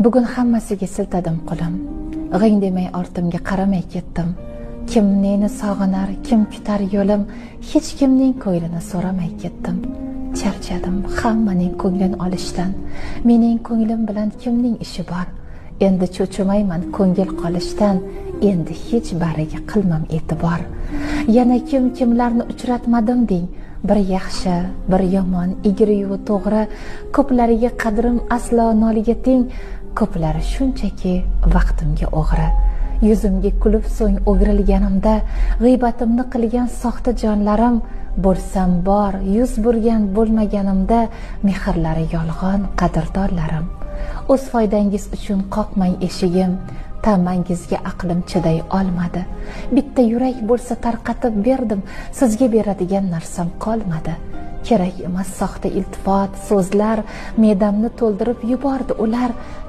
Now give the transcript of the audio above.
Bugun hammasiga siltadim qo'lim. G'ing demay ortimga qaramay ketdim. Kim neni sog'inar, kim kutar yo'lim, hech kimning ko'nglini so'ramay ketdim. Charchadim hammaning ko'nglini olishdan. Mening ko'nglim bilan kimning ishi bor? Endi cho'chimayman ko'ngil qolishdan. Endi hech bariga qilmam e'tibor. Yana kimlarni uchratmadim deng. Bir yaxshi, bir yomon, egri-yu to'g'ri, ko'plariga qadrim aslo noliga teng, ko'plari shunchaki vaqtimga o'g'ri. Yuzimga kulib so'ng o'girilganimda, g'iybatimni qilgan soxta jonlarim, bo'lsam bor, yuz burgan bo'lmaganimda, mehrlari yolg'on qadrdonlarim. O'z foydangiz uchun qoqmang eshigim, ta'mangizga aqlim chiday olmadi. Bitta yurak bo'lsa tarqatib berdim, sizga beradigan narsam qolmadi. Kerak emas soxta iltifot, so'zlar, me'damni to'ldirib yubordi ular.